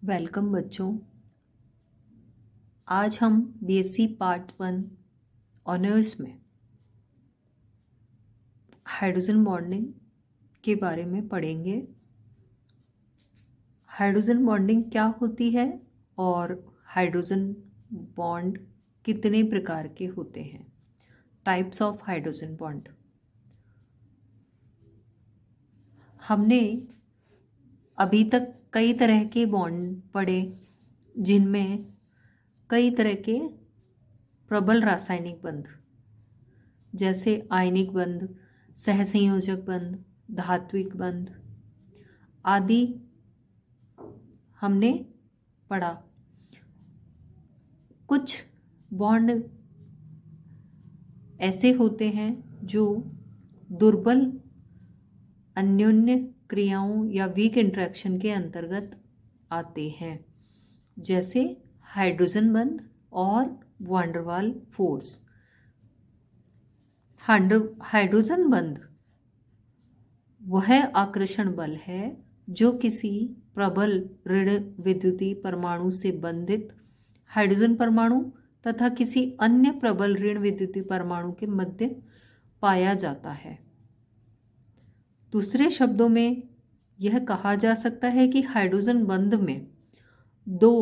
Welcome बच्चों। आज हम बीएससी पार्ट 1 ऑनर्स में हाइड्रोजन बॉन्डिंग के बारे में पढ़ेंगे। हाइड्रोजन बॉन्डिंग क्या होती है और हाइड्रोजन बॉन्ड कितने प्रकार के होते हैं। Types of hydrogen bond. हमने अभी तक कई तरह के बॉन्ड पढ़े जिनमें कई तरह के प्रबल रासायनिक बंध जैसे आयनिक बंध, सहसंयोजक बंध, धात्विक बंध आदि हमने पढ़ा। कुछ बॉन्ड ऐसे होते हैं जो दुर्बल अन्योन्य क्रियाओं या वीक इंटरेक्शन के अंतर्गत आते हैं, जैसे हाइड्रोजन बंध और वान डेर वाल फोर्स। हाइड्रोजन बंध वह आकर्षण बल है जो किसी प्रबल ऋण विद्युतीय परमाणु से बंधित हाइड्रोजन परमाणु तथा किसी अन्य प्रबल ऋण विद्युतीय परमाणु के मध्य पाया जाता है। दूसरे शब्दों में यह कहा जा सकता है कि हाइड्रोजन बंध में दो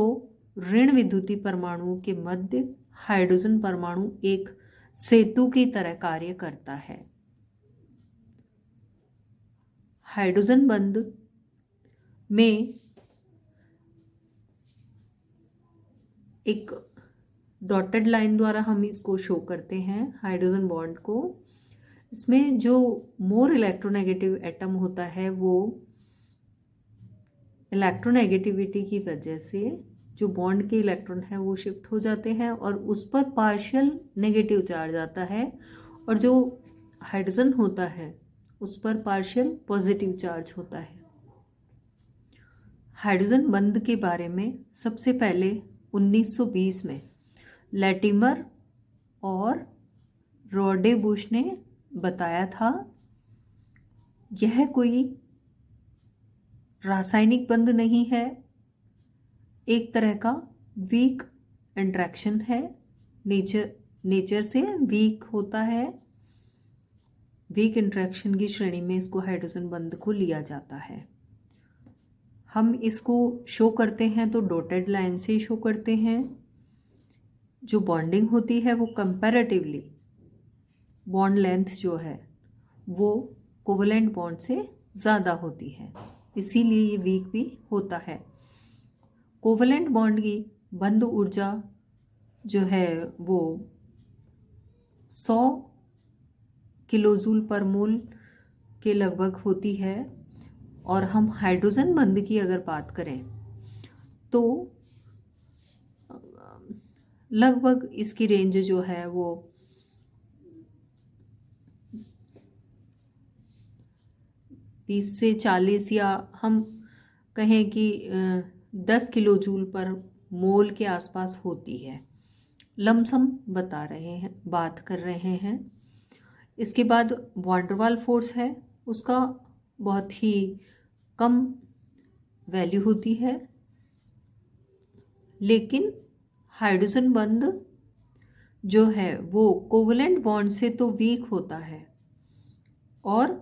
ऋण विद्युतीय परमाणुओं के मध्य हाइड्रोजन परमाणु एक सेतु की तरह कार्य करता है। हाइड्रोजन बंध में एक डॉटेड लाइन द्वारा हम इसको शो करते हैं हाइड्रोजन बॉन्ड को। इसमें जो मोर इलेक्ट्रोनेगेटिव एटम होता है वो इलेक्ट्रोनेगेटिविटी की वजह से जो बॉन्ड के इलेक्ट्रॉन है वो शिफ्ट हो जाते हैं और उस पर पार्शियल नेगेटिव चार्ज आता है, और जो हाइड्रोजन होता है उस पर पार्शियल पॉजिटिव चार्ज होता है। हाइड्रोजन बंध के बारे में सबसे पहले 1920 में लैटिमर और रोडेबुश ने बताया था। यह कोई रासायनिक बंध नहीं है, एक तरह का वीक इंटरेक्शन है, नेचर से वीक होता है। वीक इंटरेक्शन की श्रेणी में इसको हाइड्रोजन बंध को लिया जाता है। हम इसको शो करते हैं तो डॉटेड लाइन से शो करते हैं। जो बॉन्डिंग होती है वो कंपैरेटिवली बॉन्ड लेंथ जो है वो कोवलेंट बॉन्ड से ज़्यादा होती है, इसीलिए ये वीक भी होता है। कोवलेंट बॉन्ड की बंध ऊर्जा जो है वो 100 किलोजूल पर मोल के लगभग होती है, और हम हाइड्रोजन बंध की अगर बात करें तो लगभग इसकी रेंज जो है वो 20 से 40 या हम कहें कि 10 किलोजूल पर मोल के आसपास होती है। लमसम बात कर रहे हैं। इसके बाद वान डेर वाल फोर्स है, उसका बहुत ही कम वैल्यू होती है, लेकिन हाइड्रोजन बंध जो है वो कोवलेंट बॉन्ड से तो वीक होता है और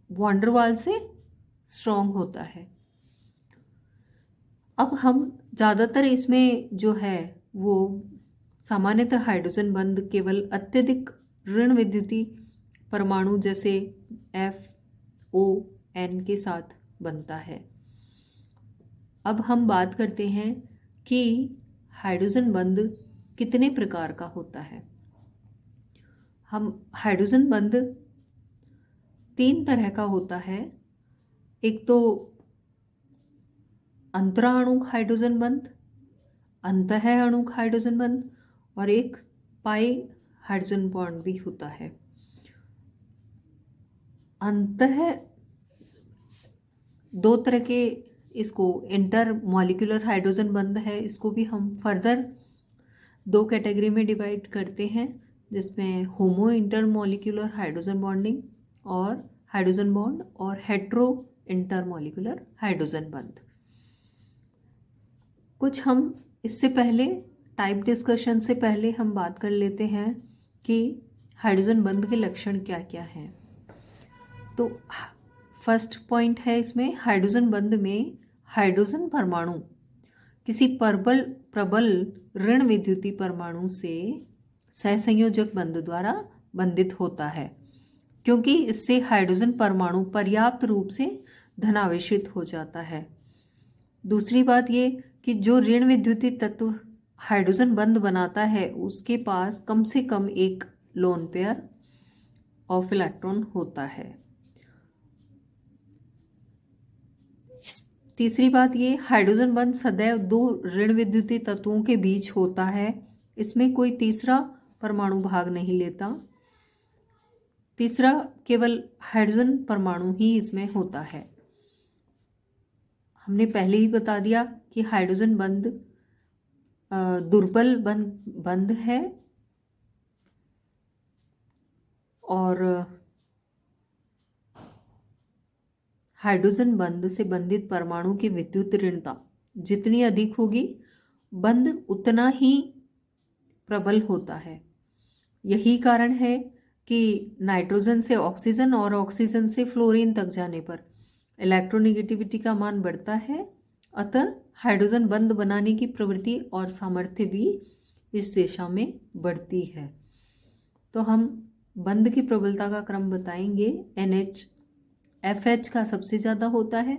वान डेर वाल से स्ट्रॉन्ग होता है। अब हम ज़्यादातर इसमें जो है वो सामान्यतः हाइड्रोजन बंध केवल अत्यधिक ऋण विद्युतीय परमाणु जैसे FON के साथ बनता है। अब हम बात करते हैं कि हाइड्रोजन बंध कितने प्रकार का होता है। हम हाइड्रोजन बंध 3 तरह का होता है। एक तो अंतराणुक हाइड्रोजन बंध, अंतः अणुक हाइड्रोजन बंध, और एक पाई हाइड्रोजन बॉन्ड भी होता है। अंतः 2 तरह के इसको इंटर मॉलिक्यूलर हाइड्रोजन बंध है, इसको भी हम फर्दर 2 कैटेगरी में डिवाइड करते हैं, जिसमें होमो इंटर मॉलिक्यूलर हाइड्रोजन बॉन्डिंग और हाइड्रोजन बॉन्ड और हेट्रो इंटरमॉलिक्यूलर हाइड्रोजन बंध। कुछ हम इससे पहले टाइप डिस्कशन से पहले हम बात कर लेते हैं कि हाइड्रोजन बंध के लक्षण क्या क्या हैं। तो फर्स्ट पॉइंट है इसमें, हाइड्रोजन बंध में हाइड्रोजन परमाणु किसी प्रबल ऋण विद्युतीय परमाणु से सहसंयोजक बंध द्वारा बंधित होता है, क्योंकि इससे हाइड्रोजन परमाणु पर्याप्त रूप से धनावेशित हो जाता है। दूसरी बात ये कि जो ऋण विद्युतीय तत्व हाइड्रोजन बंध बनाता है उसके पास कम से कम एक लोन पेयर ऑफ इलेक्ट्रॉन होता है। तीसरी बात ये, हाइड्रोजन बंध सदैव दो ऋण विद्युतीय तत्वों के बीच होता है, इसमें कोई तीसरा परमाणु भाग नहीं लेता। तीसरा केवल हाइड्रोजन परमाणु ही इसमें होता है। हमने पहले ही बता दिया कि हाइड्रोजन बंध दुर्बल बंध है और हाइड्रोजन बंध से बंधित परमाणु की विद्युत ऋणता जितनी अधिक होगी बंध उतना ही प्रबल होता है। यही कारण है कि नाइट्रोजन से ऑक्सीजन और ऑक्सीजन से फ्लोरीन तक जाने पर इलेक्ट्रोनेगेटिविटी का मान बढ़ता है। अतः हाइड्रोजन बंध बनाने की प्रवृत्ति और सामर्थ्य भी इस दिशा में बढ़ती है। तो हम बंध की प्रबलता का क्रम बताएंगे। NH FH का सबसे ज़्यादा होता है,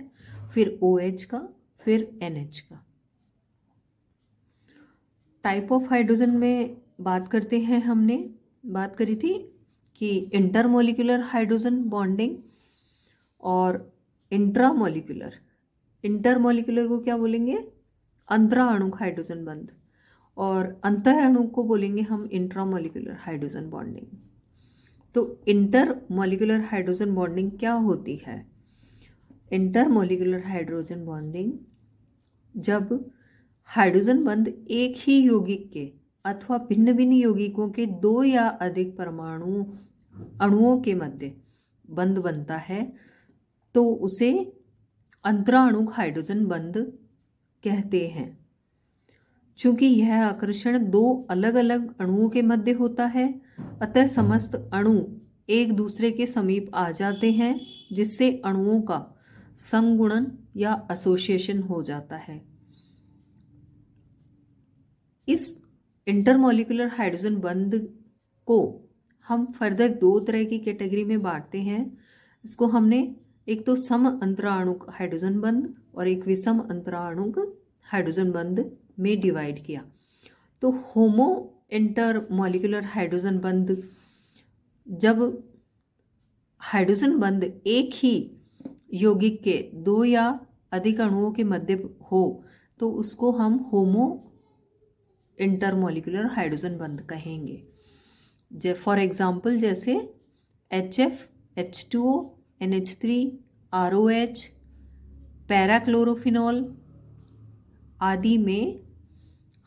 फिर OH का, फिर NH का। टाइप ऑफ हाइड्रोजन में बात करते हैं। हमने बात करी थी कि इंटरमोलिकुलर हाइड्रोजन बॉन्डिंग और इंट्रामोलिकुलर। इंटरमोलिकुलर को क्या बोलेंगे? अंतराणुक हाइड्रोजन बंध, और अंतःअणु को बोलेंगे हम इंट्रामोलिकुलर हाइड्रोजन बॉन्डिंग। तो इंटरमोलिकुलर हाइड्रोजन बॉन्डिंग क्या होती है? इंटरमोलिकुलर हाइड्रोजन बॉन्डिंग जब हाइड्रोजन बंध एक ही यौगिक के अथवा भिन्न भिन्न यौगिकों के दो या अधिक परमाणु अणुओं के मध्य बंध बनता है तो उसे अंतराणुक हाइड्रोजन बंध कहते हैं। चूंकि यह आकर्षण दो अलग अलग अणुओं के मध्य होता है, अतः समस्त अणु एक दूसरे के समीप आ जाते हैं, जिससे अणुओं का संगुणन या एसोसिएशन हो जाता है। इस इंटरमॉलिक्यूलर हाइड्रोजन बंध को हम फर्दर दो तरह की कैटेगरी में बांटते हैं। इसको हमने एक तो सम अंतराणुक हाइड्रोजन बंध और एक विषम अंतराणुक हाइड्रोजन बंध में डिवाइड किया। तो होमो इंटरमॉलिक्यूलर हाइड्रोजन बंध, जब हाइड्रोजन बंध एक ही यौगिक के दो या अधिक अणुओं के मध्य हो तो उसको हम होमो इंटरमॉलिक्यूलर हाइड्रोजन बंध कहेंगे। फॉर एग्जाम्पल जैसे HF, H2O, NH3, ROH, parachlorophenol आदि में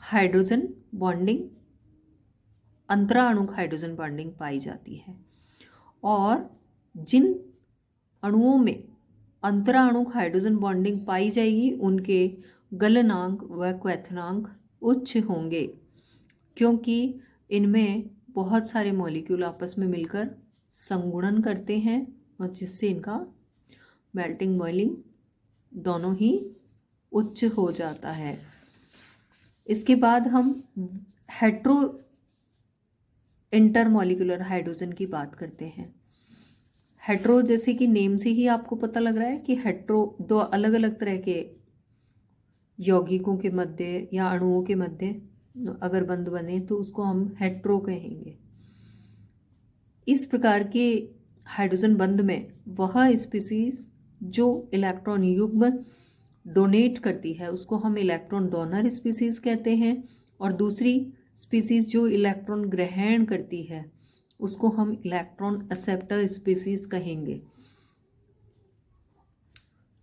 हाइड्रोजन बॉन्डिंग, अंतराणुक हाइड्रोजन बॉन्डिंग पाई जाती है। और जिन अणुओं में अंतराणुक हाइड्रोजन बॉन्डिंग पाई जाएगी उनके गलनांक व क्वथनांक उच्च होंगे, क्योंकि इनमें बहुत सारे मॉलिक्यूल आपस में मिलकर संगुणन करते हैं और जिससे इनका मेल्टिंग बॉइलिंग दोनों ही उच्च हो जाता है। इसके बाद हम हेट्रो इंटरमॉलिक्यूलर हाइड्रोजन की बात करते हैं। हेट्रो जैसे कि नेम से ही आपको पता लग रहा है कि हेट्रो दो अलग अलग तरह के यौगिकों के मध्य या अणुओं के मध्य अगर बंध बने तो उसको हम हेट्रो कहेंगे। इस प्रकार के हाइड्रोजन बंध में वह स्पीसीज जो इलेक्ट्रॉन युग्म डोनेट करती है उसको हम इलेक्ट्रॉन डोनर स्पीसीज कहते हैं, और दूसरी स्पीसीज जो इलेक्ट्रॉन ग्रहण करती है उसको हम इलेक्ट्रॉन एक्सेप्टर स्पीसीज कहेंगे।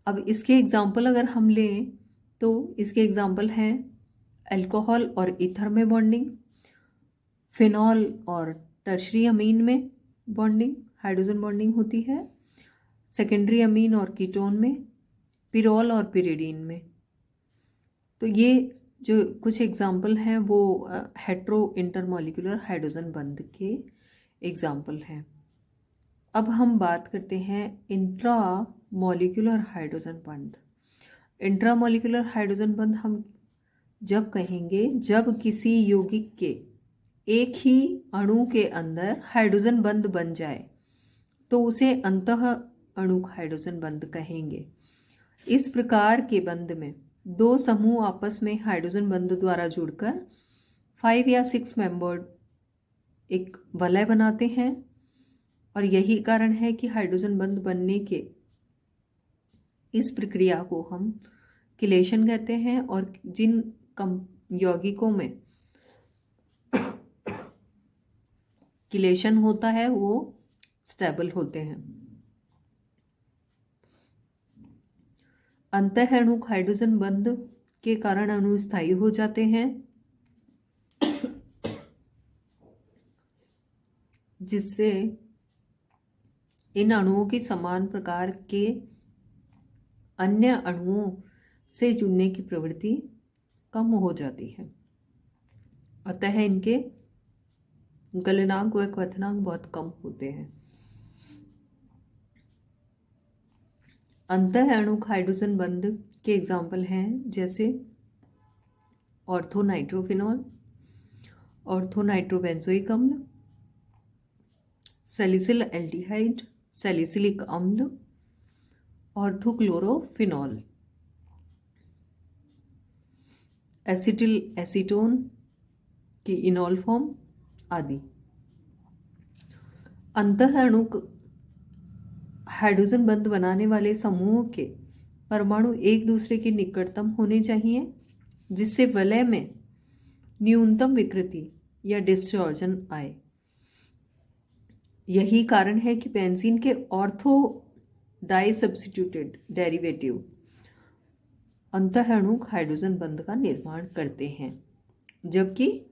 अब इसके एग्जाम्पल अगर हम लें तो इसके एग्जाम्पल हैं अल्कोहल और ईथर में बॉन्डिंग, फिनॉल और टर्शरी अमीन में बॉन्डिंग, हाइड्रोजन बॉन्डिंग होती है। सेकेंडरी अमीन और कीटोन में, पिरोल और पिरिडीन में। तो ये जो कुछ एग्जाम्पल हैं वो हेट्रो इंटरमॉलिक्यूलर हाइड्रोजन बंध के एग्जाम्पल हैं। अब हम बात करते हैं इंट्रा मॉलिक्यूलर हाइड्रोजन बंध। इंट्रा मॉलिक्यूलर हाइड्रोजन बंध हम जब कहेंगे जब किसी यौगिक के एक ही अणु के अंदर हाइड्रोजन बंध बन जाए तो उसे अंतः अणुक हाइड्रोजन बंध कहेंगे। इस प्रकार के बंध में दो समूह आपस में हाइड्रोजन बंध द्वारा जुड़कर 5 या 6 मेंबर्ड एक वलय बनाते हैं और यही कारण है कि हाइड्रोजन बंध बनने के इस प्रक्रिया को हम किलेशन कहते हैं। और जिन यौगिकों में किलेशन होता है वो स्टेबल होते हैं। अंतःअणुक हाइड्रोजन बंध के कारण अणु स्थायी हो जाते हैं, जिससे इन अणुओं की समान प्रकार के अन्य अणुओं से जुड़ने की प्रवृत्ति कम हो जाती है। अतः इनके गलनांक व क्वथनांक बहुत कम होते हैं। अंतःअणुक हाइड्रोजन बंध के एग्जाम्पल हैं जैसे ऑर्थोनाइट्रोफिनॉल, ऑर्थोनाइट्रोबेंजोइक अम्ल, सैलिसिल एल्डिहाइड, सैलिसिलिक अम्ल, ऑर्थोक्लोरोफिनॉल, एसिटिल एसीटोन की इनॉल फॉर्म आदि। अंतःअणुक हाइड्रोजन बंध बनाने वाले समूह के परमाणु एक दूसरे के निकटतम होने चाहिए, जिससे वलय में न्यूनतम विकृति या डिस्टॉर्शन आए। यही कारण है कि बेंजीन के ऑर्थो डाई सब्स्टिट्यूटेड डेरिवेटिव अंतःअणुक हाइड्रोजन बंध का निर्माण करते हैं, जबकि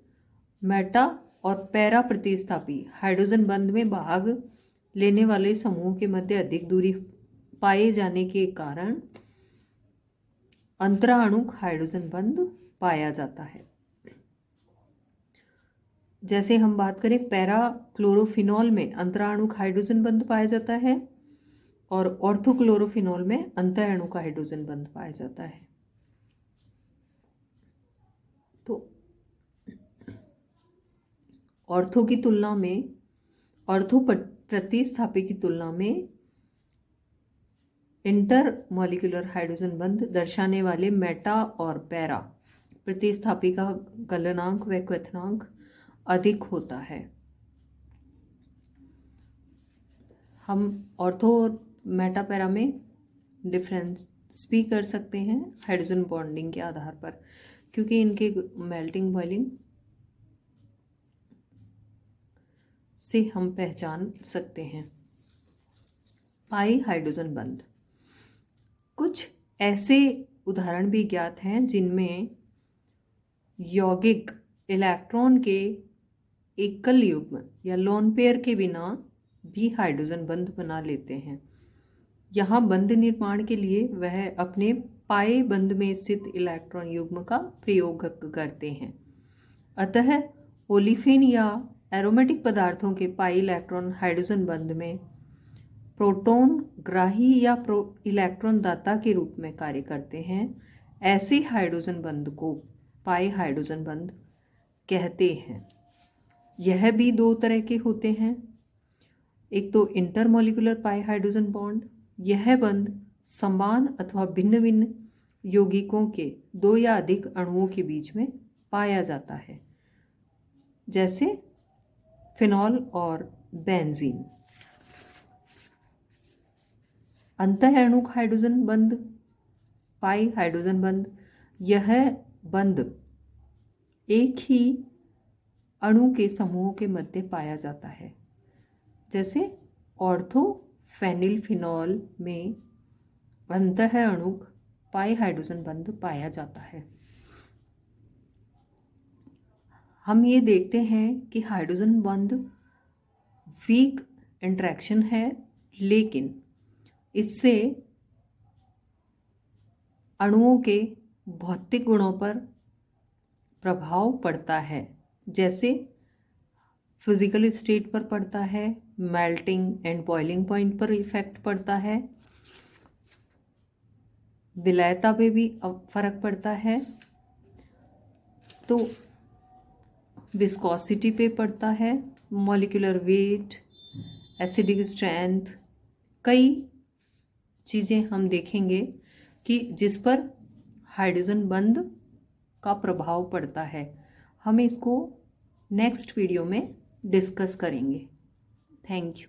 मेटा और पैरा प्रतिस्थापी हाइड्रोजन बंध में भाग लेने वाले समूह के मध्य अधिक दूरी पाए जाने के कारण अंतराणुक हाइड्रोजन बंध पाया जाता है। जैसे हम बात करें पैरा क्लोरोफिनॉल में अंतराणुक हाइड्रोजन बंध पाया जाता है और ऑर्थोक्लोरोफिनॉल में अंतःअणुक हाइड्रोजन बंध पाया जाता है। तो ऑर्थो की तुलना में, ऑर्थो प्रतिस्थापी की तुलना में इंटर मॉलिक्यूलर हाइड्रोजन बंध दर्शाने वाले मेटा और पैरा प्रतिस्थापी का गलनांक व क्वथनांक अधिक होता है। हम ऑर्थो और मेटा पैरा में डिफरेंस भी कर सकते हैं हाइड्रोजन बॉन्डिंग के आधार पर, क्योंकि इनके मेल्टिंग बॉइलिंग से हम पहचान सकते हैं। पाई हाइड्रोजन बंध, कुछ ऐसे उदाहरण भी ज्ञात हैं जिनमें यौगिक इलेक्ट्रॉन के एकल युग्म या लोन पेयर के बिना भी हाइड्रोजन बंध बना लेते हैं। यहाँ बंध निर्माण के लिए वह अपने पाए बंध में स्थित इलेक्ट्रॉन युग्म का प्रयोग करते हैं। अतः ओलिफिन या एरोमेटिक पदार्थों के पाई इलेक्ट्रॉन हाइड्रोजन बंध में प्रोटॉन ग्राही या इलेक्ट्रॉन दाता के रूप में कार्य करते हैं। ऐसे हाइड्रोजन बंध को पाई हाइड्रोजन बंध कहते हैं। यह भी दो तरह के होते हैं, एक तो इंटरमॉलिक्यूलर पाई हाइड्रोजन बॉन्ड। यह बंध समान अथवा भिन्न भिन्न यौगिकों के दो या अधिक अणुओं के बीच में पाया जाता है, जैसे फिनॉल और बेंजीन। अंतःअणुक हाइड्रोजन बंध, पाई हाइड्रोजन बंध, यह बंध एक ही अणु के समूह के मध्य पाया जाता है, जैसे ऑर्थोफेनिलफिनॉल में अंतःअणुक पाई हाइड्रोजन बंध पाया जाता है। हम ये देखते हैं कि हाइड्रोजन बंध वीक इंटरेक्शन है, लेकिन इससे अणुओं के भौतिक गुणों पर प्रभाव पड़ता है, जैसे फिजिकल स्टेट पर पड़ता है, मेल्टिंग एंड बॉइलिंग पॉइंट पर इफेक्ट पड़ता है, विलयता पे भी फर्क पड़ता है, तो विस्कोसिटी पे पड़ता है, मॉलिक्यूलर वेट, एसिडिक स्ट्रेंथ, कई चीज़ें हम देखेंगे कि जिस पर हाइड्रोजन बंध का प्रभाव पड़ता है। हम इसको नेक्स्ट वीडियो में डिस्कस करेंगे। Thank you.